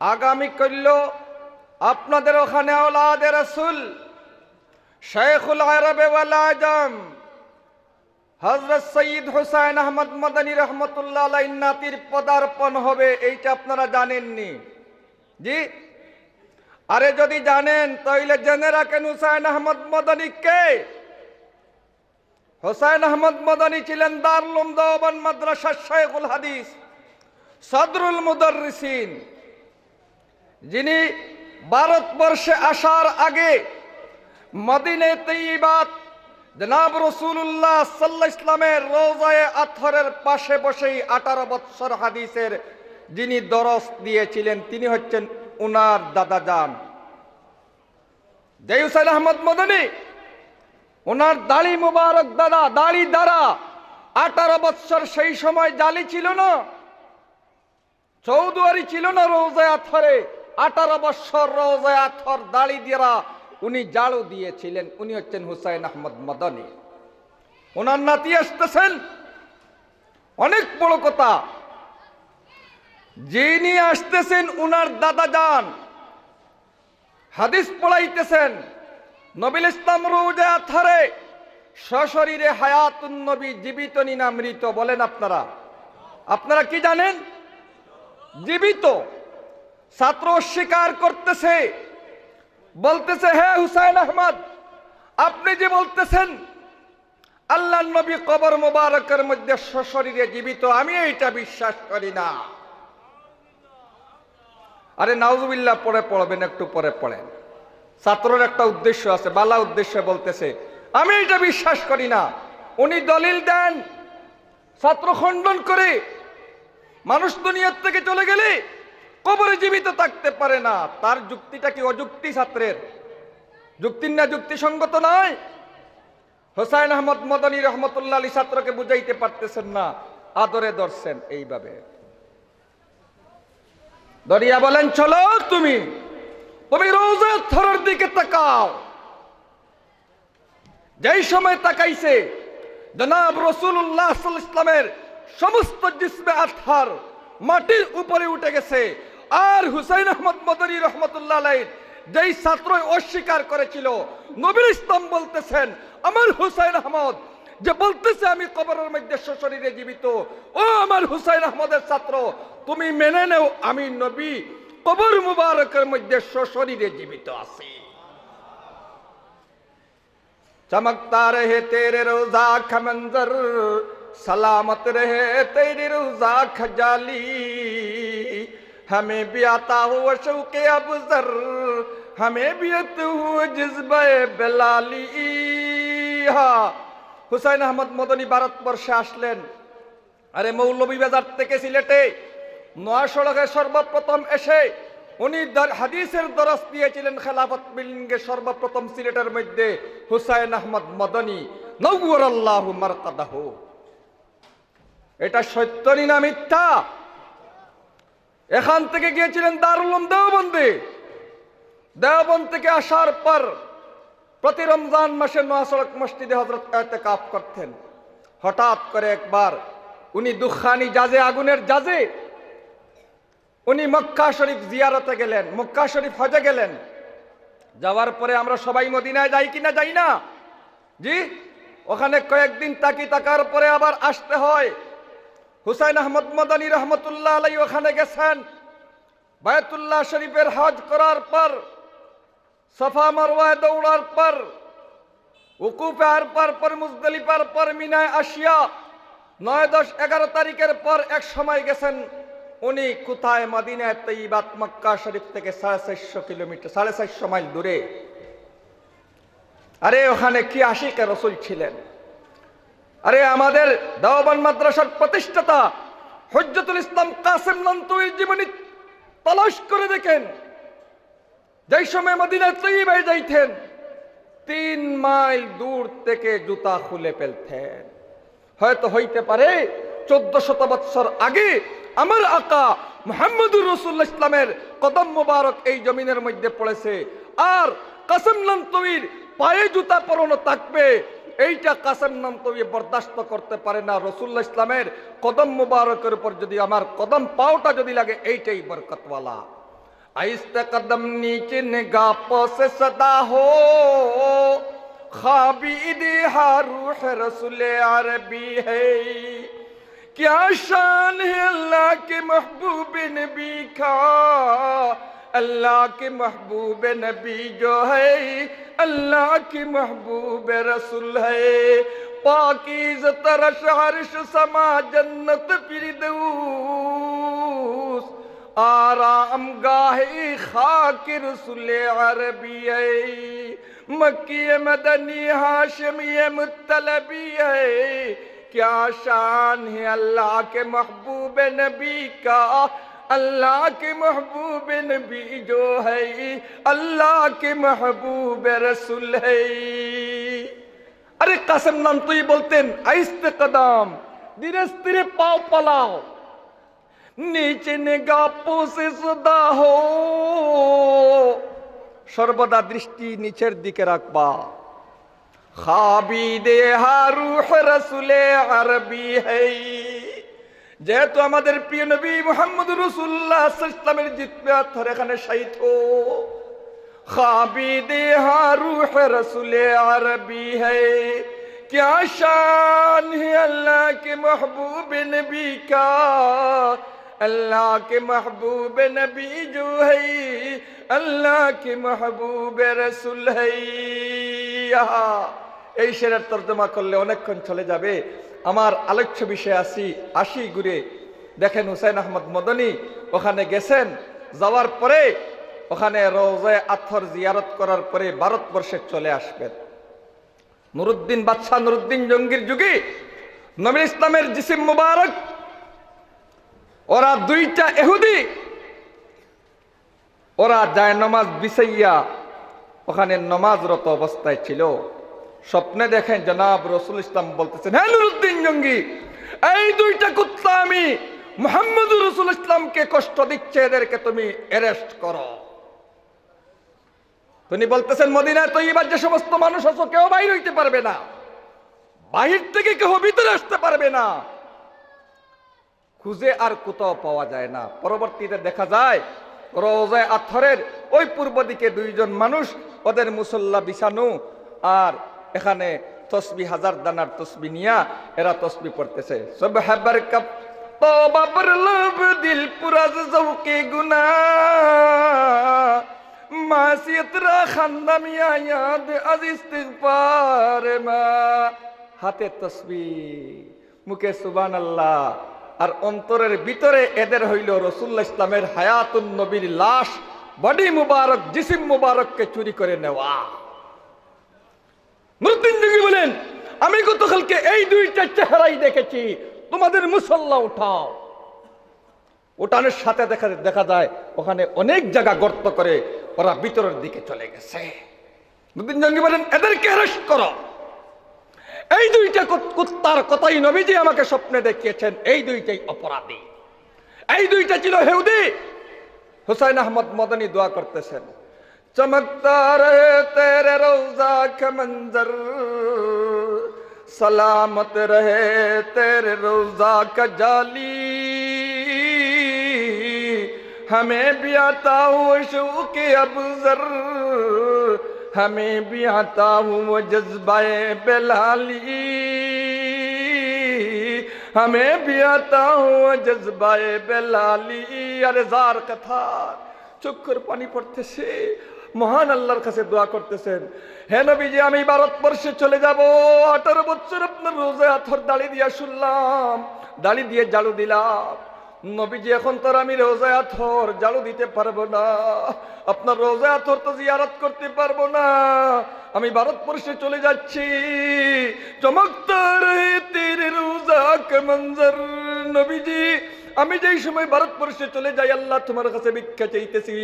আগামী করল আপনাদের ওখানে আওলাদে রাসূল শেখুল আরব ওয়াল আজম হযরত সৈয়দ হুসাইন আহমদ মদনী রহমতুল্লাহ আলাইহির নাতির পদার্পণ হবে, এইটা আপনারা জানেননি? জি, আরে যদি জানেন তাহলে জেনে রাখেন হুসাইন আহমদ মদনী কে। হুসাইন আহমদ মদনী ছিলেন দারুল উলুম দেওবন্দ মাদ্রাসার শাইখুল হাদিস, সদরুল মুদাররিসিন, যিনি ভারতবর্ষে আসার আগে মদিনে তৈয়বাত জনাব রাসূলুল্লাহ সাল্লাল্লাহু আলাইহি ওয়াসাল্লামের রওজায়ে আতহরের পাশে বসেই 18 বছর হাদিসের যিনি দরস দিয়েছিলেন তিনি হচ্ছেন উনার দাদাজান হুসাইন আহমদ মদনী। ওনার দাড়ি মুবারক দাড়ি দ্বারা 18 বছর সেই সময় জালি ছিল না, চৌধুরী ছিল না রওজায়ে আতহরে। 18 বছর রওজায়ে আতহর দাড়ি দ্বারা উনি জাড়ু দিয়েছিলেন। উনি হচ্ছেন হুসাইন আহমদ মদনী। ওনার নাতি আসতেছেন, অনেক বড় কথা, যিনি আসতেছেন উনার দাদা যান হাদিস পড়াইতেছেন। নবীল ইসলাম রওজায়ে আতহরে সশরীরে হায়াতুন নবী, জীবিত না মৃত বলেন আপনারা? আপনারা কি জানেন? জীবিত। ছাত্র অস্বীকার করতেছে, বলতেছে হে হুসাইন আহমদ, আপনি যে বলতেছেন আল্লাহর নবী কবর মুবারকের মধ্যে সশরীরে জীবিত, আমি এইটা বিশ্বাস করি না। আরে নাউজুবিল্লাহ পরে পড়বেন, একটু পরে পড়েন। ছাত্রের একটা উদ্দেশ্য আছে, বালা উদ্দেশ্য বলতেছে আমি এটা বিশ্বাস করি না। উনি দলিল দেন, ছাত্র খণ্ডন করে মানুষ দুনিয়ার থেকে চলে গেলে কবরে জীবিত থাকতে পারে না। তার যুক্তিটা কি অযুক্তি? ছাত্রের যুক্তি না যুক্তিসঙ্গত নয়। হুসাইন আহমদ মদনী রহমতুল্লাহ আলী ছাত্রকে বুঝাইতে পারতেছেন না, আদরে ধরছেন এইভাবে দরিয়া বলেন চলো তুমি রওজায়ে আতহরের দিকে তাকাও। যেই সময় তাকাইছে জনাব রাসূলুল্লাহ সাল্লাল্লাহু আলাইহি ওয়াসাল্লামের সমস্ত জিসমে আতহর মাটির উপরে উঠে গেছে। আর হুসাইন আহমদ মদনী রহমতুল্লাহ আলাইহি যেই ছাত্র অস্বীকার করেছিল, নবীর ইসলাম বলতেছেন আমার হুসাইন আহমদ যে বলতেছে আমি কবরের মধ্যে সশরীরে জীবিত, ও আমার হুসাইন আহমদের ছাত্র, তুমি মেনে নেও আমি নবী কবর মুবারকের মধ্যে সশরীরে জীবিত আছি। चमकता रहे तेरे रोजा का मंजर, सलामत रहे तेरी रोजा खजाली, हमें भी आता हुआ शौक़े अबज़र, हमें भी आता हुआ जज्बे बेलाली। হুসাইন আহমদ মদনী ভারতবর্ষে আসলেন। আরে মৌলভীবাজার থেকে সিলেটে নয়া সড়কে সর্বপ্রথম এসে উনি হাদিসের দরস দিয়েছিলেন খেলাফত বিল্ডিংয়ে। সর্বপ্রথম সিলেটের মধ্যে হুসাইন আহমদ মদনী নওয়ারাল্লাহু মারকাদাহু। এটা সত্য না মিথ্যা? এখান থেকে গিয়েছিলেন দারুল উলুম দেওবন্দে। দেওবন্দ থেকে আসার পর প্রতি রমজান মাসে নয়া সড়ক মসজিদে হযরত ইতিকাফ করতেন। হঠাৎ করে একবার উনি দুখানি জাজে, আগুনের জাজে, উনি মক্কা শরীফ জিয়ারতে গেলেন, মক্কা শরীফ হজে গেলেন। যাওয়ার পরে আমরা সবাই মদিনায় যাই কিনা যাই না? জি, ওখানে কয়েকদিন থাকার পরে আবার আসতে হয়। হুসাইন আহমদ মদনী রহমতুল্লাহ আলাইহি ওখানে গেছেন। বায়তুল্লাহ শরীফের হজ করার পর, সফা মারওয়ায় দৌড়ার পর, উকুফে আরফার পর, মুজদালিফার পর মিনায় আসিয়া 9, 10, 11 তারিখের পর এক সময় গেছেন উনি কোথায়? মদিনায় তৈয়বাত মক্কা শরীফ থেকে 450 কিলোমিটার, 450 মাইল দূরে। আরে ওখানে কি আশিকে রাসূল ছিলেন। আরে আমাদের দেওবন্দ মাদ্রাসার প্রতিষ্ঠাতা হুজ্জতুল ইসলাম কাসেম নানতুইর জীবনী তালাশ করে দেখেন। যেই সময় মদিনায় তৈয়বায় যাইতেন 3 মাইল দূর থেকে জুতা খুলে ফেলতেন। হয়তো হইতে পারে 1400 বছর আগে আমার আকা মুহাম্মদুর রাসূলুল্লাহ ইসলামের কদম মুবারক এই জমিনের মধ্যে পড়েছে, আর কাসেম নানতুইর পায়ে জুতা পরানো থাকবে, এইটা কাসেম নানতুই বরদাস্ত করতে পারে না। রাসূলুল্লাহ ইসলামের কদম মুবারকের উপর যদি আমার কদম পাওটা যদি লাগে, এইটাই বরকতওয়ালা। आहिस्ते कदम नीचे निगाह से सदा हो, खाबीद रूह रसूल अरबी है। क्या शान है अल्लाह के महबूब नबी का, अल्लाह के महबूब नबी जो है अल्लाह के महबूब रसूल है। पाकीज़ तरश अर्श समा जन्नत फिरदौस, आराम गाहे खाक रसूल अरबी है। मक्की मदनी हाशमी मुत्तलबी है। क्या शान है अल्लाह के महबूब नबी का, अल्लाह के महबूब नबी जो है अल्लाह के महबूब रसूल है। अरे कासिम नानतुई बोलतेন आहिस्ते कदम, धीरे धीरे पाव पलाओ, नीचे निगाह से सदा हो, সর্বদা দৃষ্টি নিচের দিকে রাখবা। খাবিদে রূহ রসুলে আরবি है। যেহেতু আমাদের প্রিয় নবী মুহাম্মদ রাসূলুল্লাহ সাল্লাল্লাহু আলাইহি ওয়াসাল্লামের জিতবে আথর এখানে শহীদ হো। খাবিদে রূহ রসুলে আরবি है। क्या शान है अल्लाह के महबूब नबी का, अल्लाह के महबूब नबी जो है अल्लाह के महबूब रसूल है। এই শেরের তর্জমা করলে অনেকক্ষণ চলে যাবে। আমার আলোচ্য বিষয় আসি ঘুরে দেখেন হুসাইন আহমদ মদনী ওখানে গেছেন, যাওয়ার পরে ওখানে রওজায়ে আথর জিয়ারত করার পরে ভারতবর্ষে চলে আসবেন। নুরুদ্দিন বাদশাহ নুরুদ্দিন জঙ্গির যুগে নবী ইসলামের জিসিম মুবারক ওরা দুইটা ইহুদি, ওরা যায় নামাজ বিছাইয়া ওখানে নামাজরত অবস্থায় ছিল। স্বপ্নে দেখেন জনাব রসুল ইসলাম বলতেছেন, হ্যাঁ নুরুদ্দিন জঙ্গি, এই দুইটা কুত্তা আমি মুহাম্মদ রসুল ইসলামকে কষ্ট দিচ্ছে, এদেরকে তুমি অ্যারেস্ট করো। তিনি বলতেছেন মদিনায় তৈয়বার যে সমস্ত মানুষ আছো কেউ বাইরে হইতে পারবে না, বাহির থেকে কেউ ভিতরে আসতে পারবে না। খুঁজে আর কোথাও পাওয়া যায় না। পরবর্তীতে দেখা যায় রওজায়ে আথরের ওই পূর্ব দিকে দুইজন মানুষ, ওদের মুসল্লা বিছানো, আর এখানে তসবি হাজার দানার তসবি নিয়া এরা তসবি পড়তেছে। সুবহ বরকত তওবা বরলব দিল পুরাজ জৌকে গুনাহ, মাসিয়ত রা খান্দামিয়া ইয়াদ আজ ইস্তিগফার মা। হাতে তসবি, মুখে সুবহানাল্লাহ, আর অন্তরের ভিতরে এদের হইল রাসূলুল্লাহ ইসলামের হায়াতুন নবীর লাশ, বডি মুবারক, জিসিম মুবারককে চুরি করে নেওয়া। নুরুদ্দিন জঙ্গি বলেন, আমি গতকালকে এই দুইটা চেহারাই দেখেছি, তোমাদের মুসল্লা উঠাও। উঠানোর সাথে দেখা যায় ওখানে অনেক জায়গা গর্ত করে ওরা ভিতরের দিকে চলে গেছে। নুরুদ্দিন জঙ্গি বলেন, এদেরকে অ্যারেস্ট করো। এই দুইটা কুত্তার কথাই নবীজি আমাকে স্বপ্নে দেখিয়েছেন, এই দুইটাই অপরাধী। এই দুইটা ছিল ইহুদি। হুসাইন আহমদ মদনী দোয়া করতেছেন, चमकता रहे तेरे रोजा का मंजर, सलामत रहे तेरे रोजा का जाली, हमें भी आता हुआ शौक़ अबज़र, हमें भी आता हुआ जज्बाए बेलाली, हमें भी आता हुआ जज्बाए बेलाली। अरे जार कथा চক্ষুর পানি পড়তেছে, মহান আল্লাহর কাছে দোয়া করতেছেন, হে নবীজি আমি ভারতবর্ষে চলে যাব, 18 বছর আপনার রোজায়ে আথর দাড়ি দিয়া শুনলাম, দাড়ি দিয়ে ঝাড়ু দিলাম। নবীজি এখন তো আমি রোজায়ে আথর ঝাড়ু দিতে পারবো না, আপনার রোজায়ে আথর তো জিয়ারত করতে পারবো না, আমি ভারতবর্ষে চলে যাচ্ছি। চমকতা রহে তেরে রোজা কা মঞ্জর, নবীজি আমি যেই সময় ভারতবর্ষে চলে যাই আল্লাহ তোমার কাছে ভিক্ষা চাইতেছি,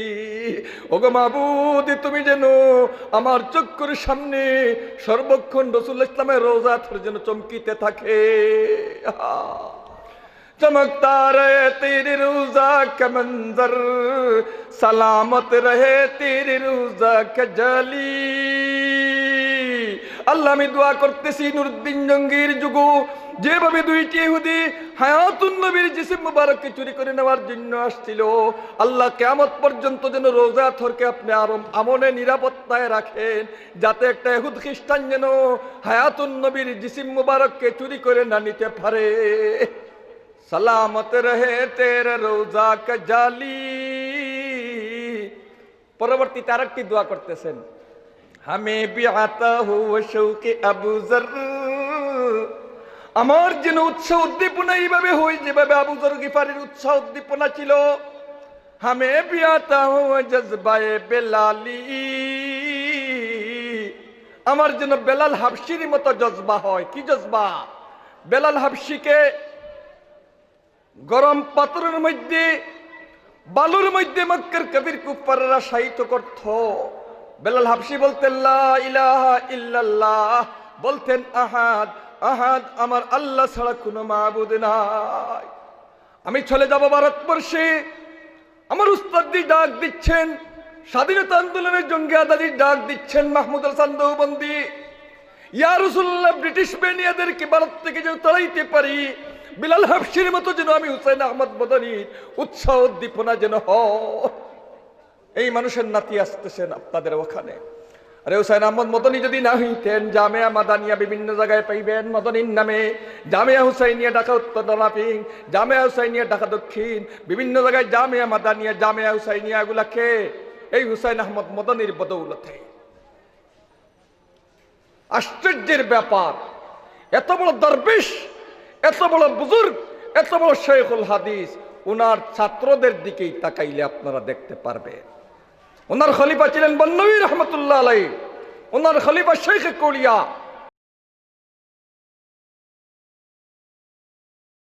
ওগো মাবুদ তুমি যেন আমার চক্ষুর সামনে সর্বক্ষণ রাসূলুল্লাহ ইসলামের রওজা আথর যেন চমকিতে থাকে। चमकता रहे तेरे रोजा का मंजर, सलामत रहे तेरे रोजा का जाली। আল্লাহ আমি দোয়া করতেছি নুরুদ্দিন জঙ্গির যুগ যেভাবে দুইটি ইহুদি হায়াতুন নবীর জিসিম মুবারককে চুরি করে নেওয়ার জন্য আসছিল, আল্লাহ কিয়ামত পর্যন্ত যেন রোজা থরকে আপনি আরো আমনে নিরাপত্তায় রাখেন, যাতে একটা ইহুদ খ্রিস্টান যেন হায়াতুন নবীর জিসিম মুবারককে চুরি করে না নিতে পারে। সালামত রহে তেরে রোজা কা জালি। পরবর্তীতে আরেকটি দোয়া করতেছেন, হামে বি আতা হু শৌকে আবু যর, আমার যেন উৎসাহ উদ্দীপনা এইভাবে হয় যেভাবে আবু যর গিফারির উৎসাহ উদ্দীপনা ছিল। হামে বি আতা হু জজবায়ে বেলালি, আমার যেন বেলাল হাবশির মতো জজবা হয়। কি জজবা? বেলাল হাবশিকে গরম পাথরের মধ্যে, বালুর মধ্যে মক্কার কবির কুফাররা শায়িত করত। বেলাল হাবশি বলতেন লা ইলাহা ইল্লাল্লাহ, বলতেন আহাদ আহাদ, আমার আল্লাহ ছাড়া কোনো মাবুদ নাই। আমি চলে যাব ভারতবর্ষে, আমার উস্তাদি ডাক দিচ্ছেন, স্বাধীনতা আন্দোলনের জঙ্গি আজাদির ডাক দিচ্ছেন মাহমুদ হাসান দেওবন্দি। ইয়া রাসূলুল্লাহ, ব্রিটিশ বাহিনীদেরকে ভারত থেকে যেন তাড়াইতে পারি, বিলাল হাবশির মতো যেন আমি হুসাইন আহমদ মদনী উৎসাহ উদ্দীপনা যেন হয়। এই মানুষের নাতি আসতেছেন আপনাদের ওখানে। আরে হুসাইন আহমদ মদনী যদি না হইতেন, জামিয়া মাদানিয়া বিভিন্ন জায়গায় পাইবেন মদনীর নামে, জামিয়া হুসাইনিয়া ঢাকা উত্তর দলাপিং, জামিয়া হুসাইনিয়া ঢাকা দক্ষিণ, বিভিন্ন জায়গায় জামিয়া মাদানিয়া, জামিয়া হুসাইনিয়া, এগুলাকে এই হুসাইন আহমদ মদনীর বদৌলতে। আশ্চর্যের ব্যাপার, এত বড় দরবেশ, এত বড় বুজুর্গ, এত বড় শেখুল হাদিস, ওনার ছাত্রদের দিকেই তাকাইলে আপনারা দেখতে পারবেন। ওনার খলিফা ছিলেন বন্নবী রহমতুল্লাহ আলাইহি, ওনার খলিফা শেখ কলিয়া